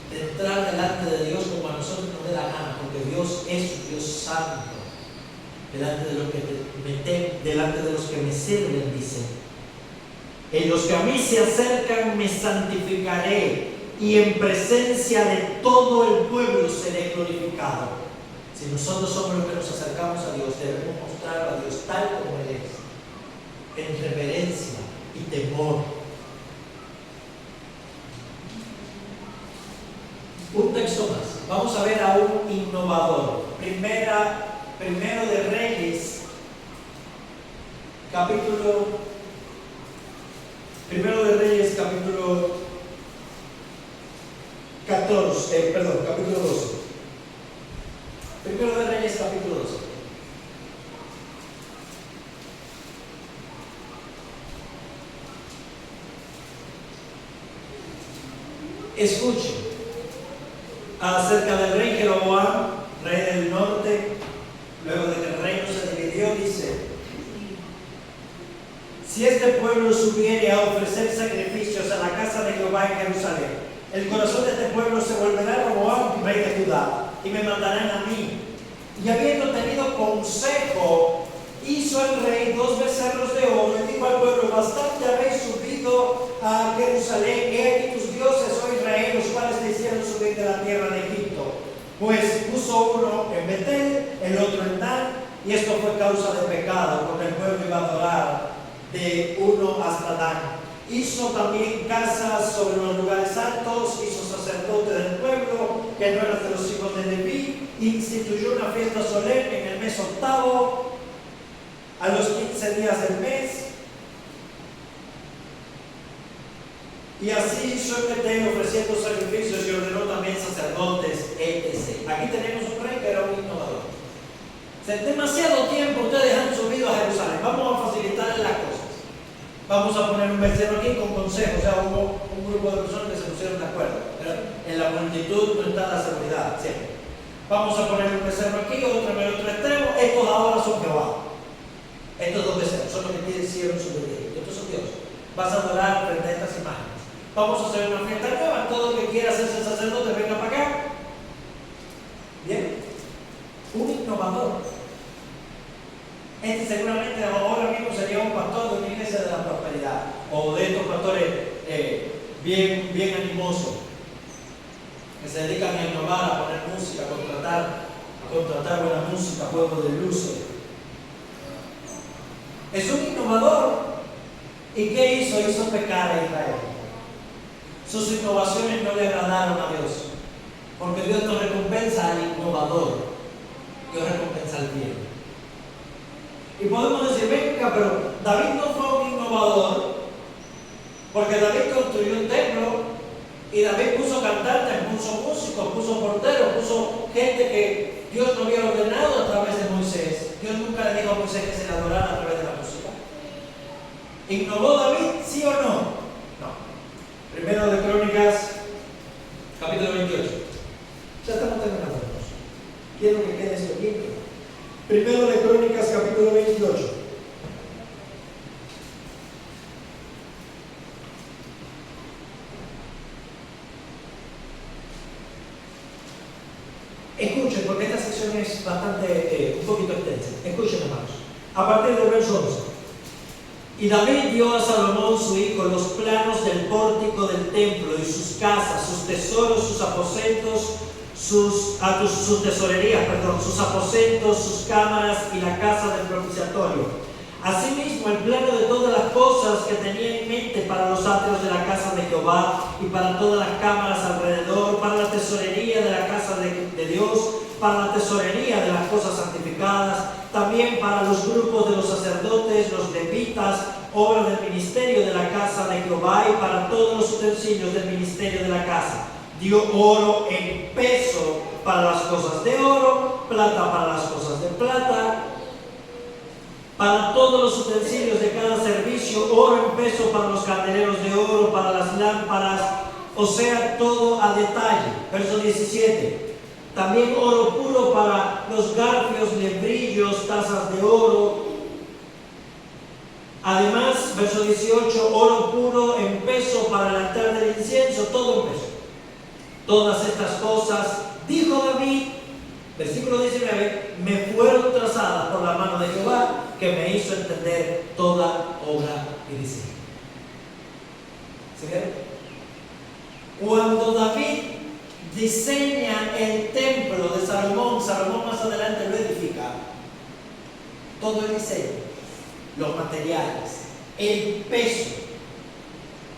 de entrar delante de Dios como a nosotros nos dé la gana, porque Dios es un Dios santo. Delante de los que me sirven, dice: en los que a mí se acercan me santificaré, y en presencia de todo el pueblo seré glorificado. Si nosotros somos los que nos acercamos a Dios, debemos mostrar a Dios tal como Él es, en reverencia y temor. Un texto más. Vamos a ver a un innovador. Primero de Reyes, capítulo 14, capítulo 12. Primero de Reyes, capítulo 12. Escuchen acerca del rey Jeroboam, rey del norte, luego de que el reino se dividió, dice: si este pueblo subiere a ofrecer sacrificios a la casa de Jehová en Jerusalén, el corazón de este pueblo se volverá a Roboam, rey de Judá, y me mandarán a mí. Y habiendo tenido consejo, hizo el rey 2 becerros de oro y dijo al pueblo: bastante habéis subido a Jerusalén, he aquí tus dioses, oh Israel, los cuales te hicieron subir de la tierra de Egipto. Pues puso uno en Betel, el otro en Dan, y esto fue causa de pecado, porque el pueblo iba a adorar de uno hasta Dan. Hizo también casas sobre los lugares altos, hizo sacerdote del pueblo, que no era de los hijos de Leví, instituyó una fiesta solemne en el mes octavo, a los 15 días del mes, y así hizo en Betel ofreciendo sacrificios y ordenó también sacerdotes, etc. Aquí tenemos un rey que era un innovador. Demasiado tiempo ustedes han subido a Jerusalén, vamos a facilitarles las cosas. Vamos a poner un becerro aquí con consejo. O sea, hubo un grupo de personas que se pusieron de acuerdo. Pero en la multitud no está la seguridad, siempre. Vamos a poner un becerro aquí, otro en el otro extremo. Estos ahora son Jehová. Estos 2 becerros son los que hicieron su vida. Estos son Dios. Vas a adorar frente a estas imágenes. Vamos a hacer una fiesta nueva. Todo el que quiera hacerse sacerdote, venga para acá. Bien. Un innovador. Este seguramente ahora mismo sería un pastor de una iglesia de la prosperidad, o de estos pastores bien animosos, que se dedican a innovar, a poner música, a contratar buena música, juegos de luces. Es un innovador. ¿Y qué hizo? Hizo pecar a Israel. Sus innovaciones no le agradaron a Dios, porque Dios no recompensa al innovador, Dios recompensa al bien. Y podemos decir: venga, pero David no fue un innovador, porque David construyó un templo y David puso cantantes, puso músicos, puso porteros, puso gente que Dios no había ordenado a través de Moisés. Dios nunca le dijo a Moisés que se le adorara a través de la música. ¿Innovó David? ¿Sí o no? No. Primero de Crónicas, capítulo 28. Ya estamos terminando. Quiero que quede esto limpio. Primero de Crónicas, capítulo 28. Escuchen, porque esta sección es bastante, un poquito extensa. Escuchen, hermanos. A partir del verso 11. Y David dio a Salomón su hijo los planos del pórtico del templo y sus casas, sus tesoros, sus aposentos, sus tesorerías, sus aposentos, sus cámaras y la casa del propiciatorio. Asimismo, el plano de todas las cosas que tenía en mente para los atrios de la casa de Jehová y para todas las cámaras alrededor, para la tesorería de la casa de Dios, para la tesorería de las cosas santificadas, también para los grupos de los sacerdotes, los levitas, obra del ministerio de la casa de Jehová y para todos los utensilios del ministerio de la casa. Dio oro en peso para las cosas de oro, plata para las cosas de plata, para todos los utensilios de cada servicio, oro en peso para los candeleros de oro, para las lámparas, o sea, todo a detalle. Verso 17. También oro puro para los garfios, lebrillos, tazas de oro. Además, verso 18, oro puro en peso para el altar del incienso, todo en peso. Todas estas cosas, dijo David, versículo 19, me fueron trazadas por la mano de Jehová, que me hizo entender toda obra y diseño. ¿Se ve? Cuando David diseña el templo de Salomón, Salomón más adelante lo edifica. Todo el diseño, los materiales, el peso,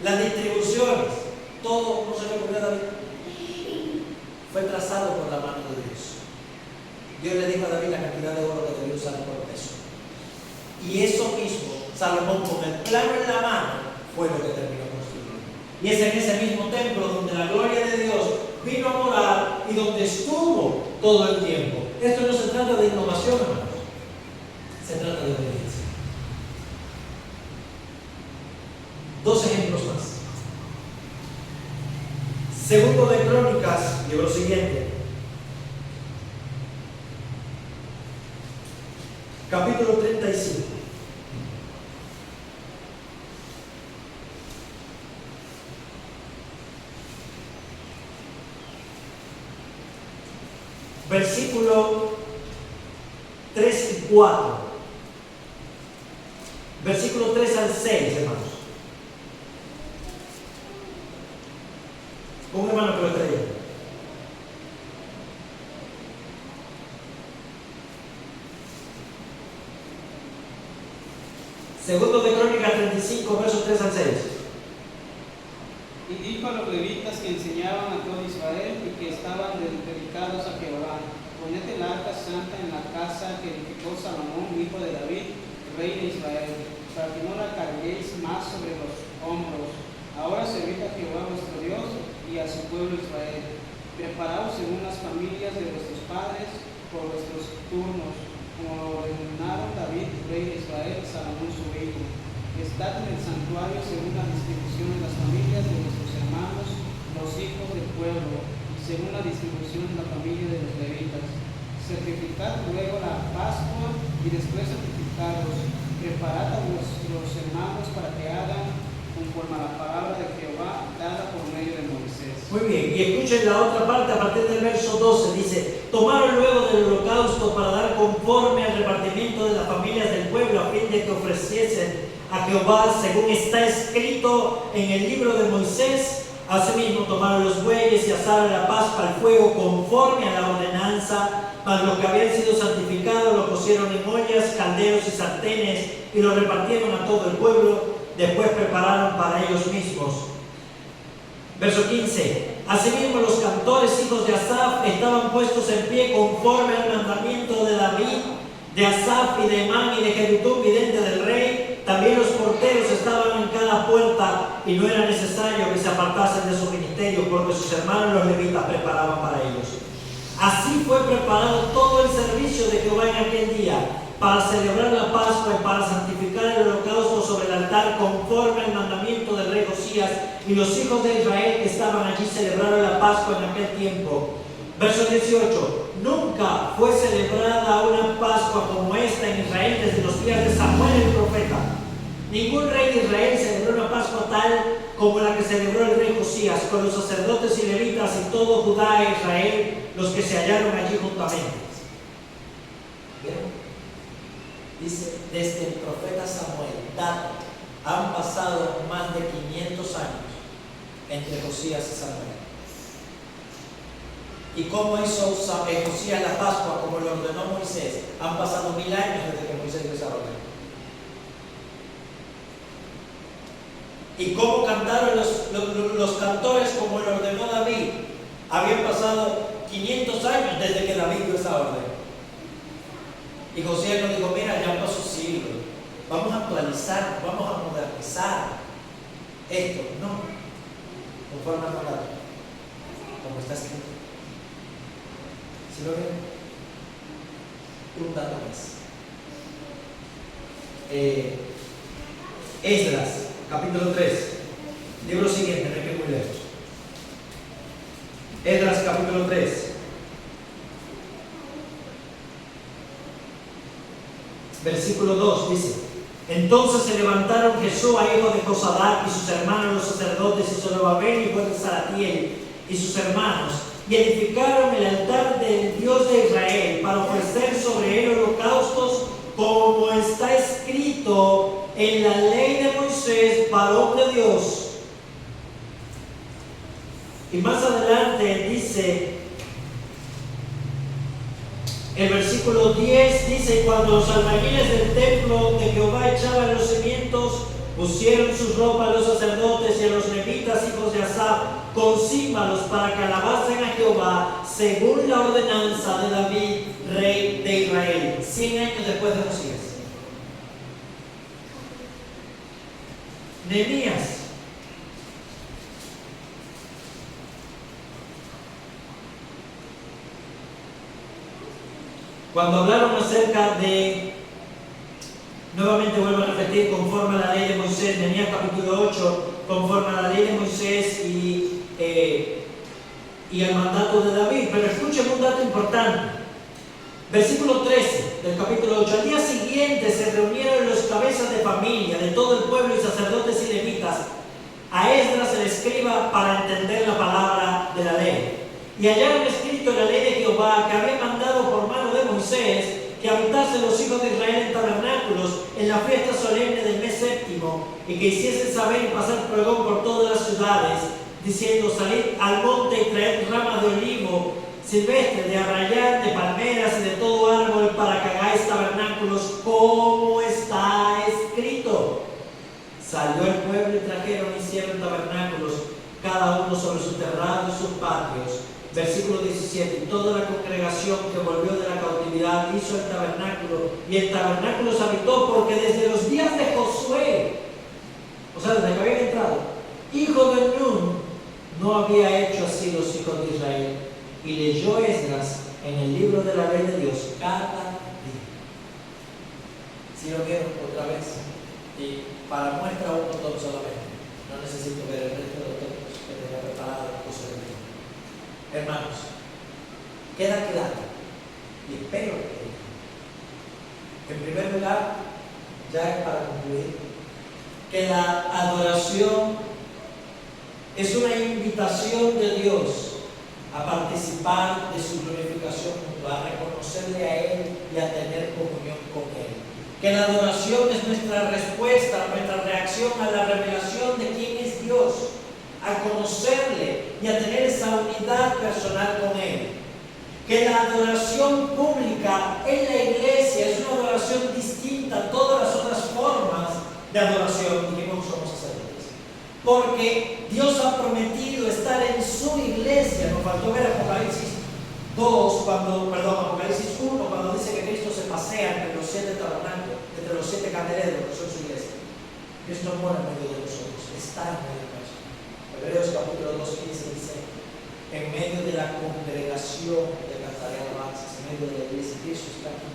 las distribuciones, todo, ¿no se le ocurrió a David? Fue trazado por la mano de Dios. Dios le dijo a David la cantidad de oro que debía usar por peso. Y eso mismo, Salomón con el plano en la mano, fue lo que terminó construyendo. Y es en ese mismo templo donde la gloria de Dios vino a morar y donde estuvo todo el tiempo. Esto no se trata de innovación, hermanos. Se trata de obediencia. 2 ejemplos más. Segundo de Crónicas, libro siguiente. Capítulo 35. Versículo 3 y 4. Versículo 3 al 6, hermanos. Un hermano que lo traía. Segundo de Crónicas 35, versos 3 al 6. Y dijo a los levitas que enseñaban a todo Israel y que estaban dedicados a Jehová: poned el arca santa en la casa que edificó Salomón, hijo de David, rey de Israel, para que no la carguéis más sobre los hombros. Ahora servid a Jehová vuestro Dios y a su pueblo Israel. Preparaos según las familias de vuestros padres por vuestros turnos, como lo ordenaron David, rey de Israel, Salomón su hijo. Estad en el santuario según la distribución de las familias de vuestros hermanos, los hijos del pueblo, y según la distribución de la familia de los levitas. Sacrificad luego la Pascua y después sacrificados. Preparad a vuestros hermanos para que hagan conforme a la palabra de Jehová dada por medio de Moisés. Muy bien, y escuchen la otra parte a partir del verso 12. Dice: tomaron luego del holocausto para dar conforme al repartimiento de las familias del pueblo, a fin de que ofreciesen a Jehová según está escrito en el libro de Moisés. Asimismo tomaron los bueyes y asaron la Pascua al fuego conforme a la ordenanza, mas los que habían sido santificados lo pusieron en ollas, calderos y sartenes y lo repartieron a todo el pueblo. Después prepararon para ellos mismos. Verso 15. Asimismo los cantores hijos de Asaf estaban puestos en pie conforme al mandamiento de David, de Asaf y de Emán y de Jedutún, vidente del rey. También los porteros estaban en cada puerta y no era necesario que se apartasen de su ministerio, porque sus hermanos los levitas preparaban para ellos. Así fue preparado todo el servicio de Jehová en aquel día, para celebrar la Pascua y para santificar el holocausto sobre el altar conforme al mandamiento del rey Josías, y los hijos de Israel que estaban allí celebraron la Pascua en aquel tiempo. Verso 18. Nunca fue celebrada una Pascua como esta en Israel desde los días de Samuel el profeta. Ningún rey de Israel celebró una Pascua tal como la que celebró el rey Josías, con los sacerdotes y levitas y todo Judá e Israel, los que se hallaron allí juntamente. ¿Vieron? Dice, desde el profeta Samuel, han pasado más de 500 años entre Josías y Samuel. ¿Y cómo hizo Josías la Pascua? Como lo ordenó Moisés. Han pasado 1000 años desde que Moisés dio esa orden. ¿Y cómo cantaron los cantores como lo ordenó David? Habían pasado 500 años desde que David dio esa orden. Y Josías nos dijo: mira, ya pasó siglos, vamos a actualizar, vamos a modernizar esto. No, conforme al mandato, como está escrito. ¿Sí lo ven? Un dato más. Esdras, capítulo 3, libro siguiente, no hay que ir muy lejos. Esdras, capítulo 3. Versículo 2 dice: entonces se levantaron Jesúa, hijo de Josadac, y sus hermanos los sacerdotes, y Zorobabel, hijo de Salatiel, y sus hermanos, y edificaron el altar del Dios de Israel para ofrecer sobre él holocaustos, como está escrito en la ley de Moisés, varón de Dios. más adelante dice, el versículo 10 dice: cuando los albañiles del templo de Jehová echaban los cimientos, pusieron sus ropas a los sacerdotes y a los levitas, hijos de Asaf, con címbalos para que alabasen a Jehová, según la ordenanza de David, rey de Israel, 100 años después de Josías. Nehemías. Cuando hablaron acerca de, nuevamente vuelvo a repetir, conforme a la ley de Moisés, Nehemías capítulo 8, conforme a la ley de Moisés y al mandato de David. Pero escuchen un dato importante. Versículo 13 del capítulo 8. Al día siguiente se reunieron los cabezas de familia de todo el pueblo y sacerdotes y levitas a Esdras el escriba para entender la palabra de la ley. Y hallaron escrito en la ley de Jehová que había mandado por mano de Moisés que habitasen los hijos de Israel en tabernáculos en la fiesta solemne del mes séptimo, y que hiciesen saber y pasar pregón por todas las ciudades, diciendo: salid al monte y traed ramas de olivo silvestre, de arrayán, de palmeras y de todo árbol, para que hagáis tabernáculos como está escrito. Salió el pueblo y trajeron y hicieron tabernáculos, cada uno sobre su terrado y sus patios. Versículo 17. Y toda la congregación que volvió de la cautividad hizo el tabernáculo, y el tabernáculo se habitó, porque desde los días de Josué, o sea, desde que habían entrado, hijo de Nun, no había hecho así los hijos de Israel. Y leyó Esdras en el libro de la ley de Dios cada día. Si lo vieron otra vez, y para muestra un botón solamente, no necesito ver el resto de los textos que tenía preparado la cosa de Dios. Hermanos, queda claro, y espero que, en primer lugar, ya para concluir, que la adoración es una invitación de Dios a participar de su glorificación mutua, a reconocerle a Él y a tener comunión con Él. Que la adoración es nuestra respuesta, nuestra reacción a la revelación de quién es Dios, a conocerle y a tener esa unidad personal con Él. Que la adoración pública en la iglesia es una adoración distinta a todas las otras formas de adoración que no somos sacerdotes. Porque Dios ha prometido estar en su iglesia. Nos faltó ver Apocalipsis 1, cuando dice que Cristo se pasea entre los 7 tabernáculos, entre los 7 candeleros que son su iglesia. Cristo mora en medio de nosotros, está en medio de nosotros. Hebreos capítulo 2:15 dice: en medio de la congregación de cantaré alabanzas, en medio de la iglesia, Cristo está aquí.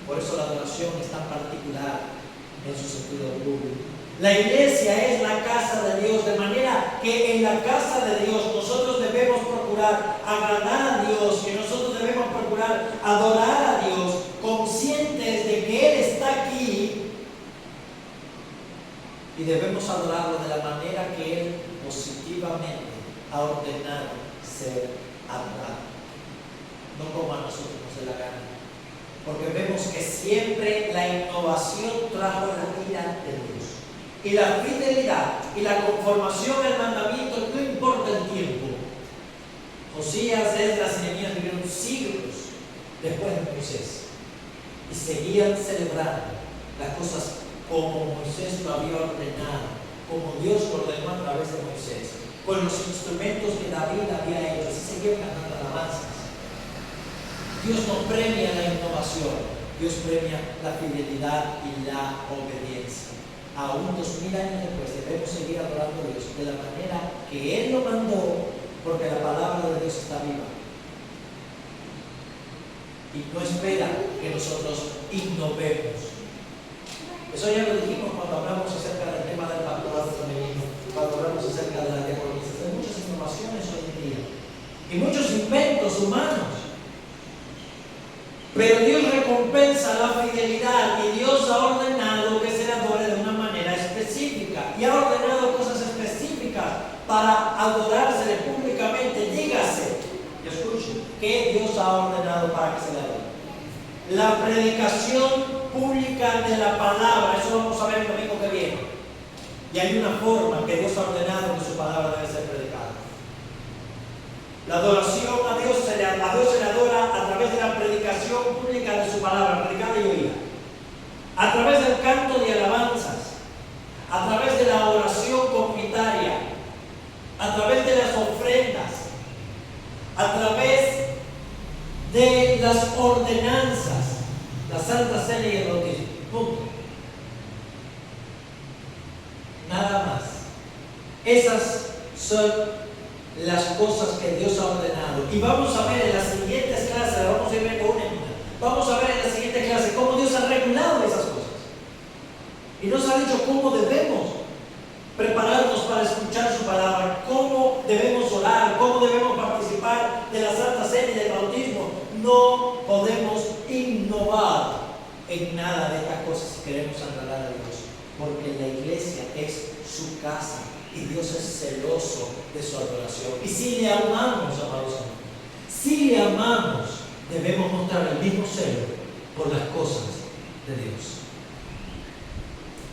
Por eso la adoración es tan particular en su sentido público. La iglesia es la casa de Dios, de manera que en la casa de Dios nosotros debemos procurar agradar a Dios, que nosotros debemos procurar adorar a Dios, conscientes de que Él está aquí, y debemos adorarlo de la manera que Él positivamente ha ordenado ser adorado, no como a nosotros nos dé la gana, porque vemos que siempre la innovación trajo la ira de Dios. Y la fidelidad y la conformación al mandamiento, no importa el tiempo. Josías, Esdras y Nehemías vivieron siglos después de Moisés y seguían celebrando las cosas como Moisés lo había ordenado, como Dios lo ordenó a través de Moisés, con los instrumentos que David había hecho. Así seguían cantando alabanzas. Dios no premia la innovación, Dios premia la fidelidad y la obediencia. Aún 2000 años después debemos seguir adorando a Dios de la manera que Él lo mandó, porque la palabra de Dios está viva y no espera que nosotros innovemos. Eso ya lo dijimos cuando hablamos acerca del tema del pastorado femenino, cuando hablamos acerca de la diaconisa. Hay muchas innovaciones hoy en día y muchos inventos humanos, pero Dios recompensa la fidelidad, y Dios ha ordenado que se le adore de una manera específica, y ha ordenado cosas específicas para adorársele públicamente. Dígase, y escuchen, ¿qué Dios ha ordenado para que se le adore? La predicación pública de la palabra. Eso vamos a ver el domingo que viene. Y hay una forma que Dios ha ordenado que su palabra debe ser predicada. La adoración a Dios se le adora a través de la predicación pública de su palabra, predicada y oída. A través del canto de alabanzas, a través de la oración comunitaria, a través de las ofrendas, a través de las ordenanzas, la Santa Cena y el bautismo. Punto. Nada más. Esas son las cosas que Dios ha ordenado. Y vamos a ver en las siguientes clases, vamos a ir viendo una en una. Vamos a ver en la siguiente clase cómo Dios ha regulado esas cosas. Y nos ha dicho cómo debemos prepararnos para escuchar su palabra, cómo debemos orar, cómo debemos participar de la Santa Cena y del bautismo. No podemos innovar en nada de estas cosas si queremos agradar a Dios, porque la iglesia es su casa y Dios es celoso de su adoración. Y si le amamos, amados hermanos, si le amamos, debemos mostrar el mismo celo por las cosas de Dios.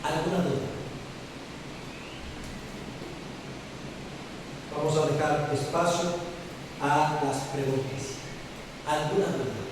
¿Alguna duda? Vamos a dejar espacio a las preguntas. ¿Alguna duda?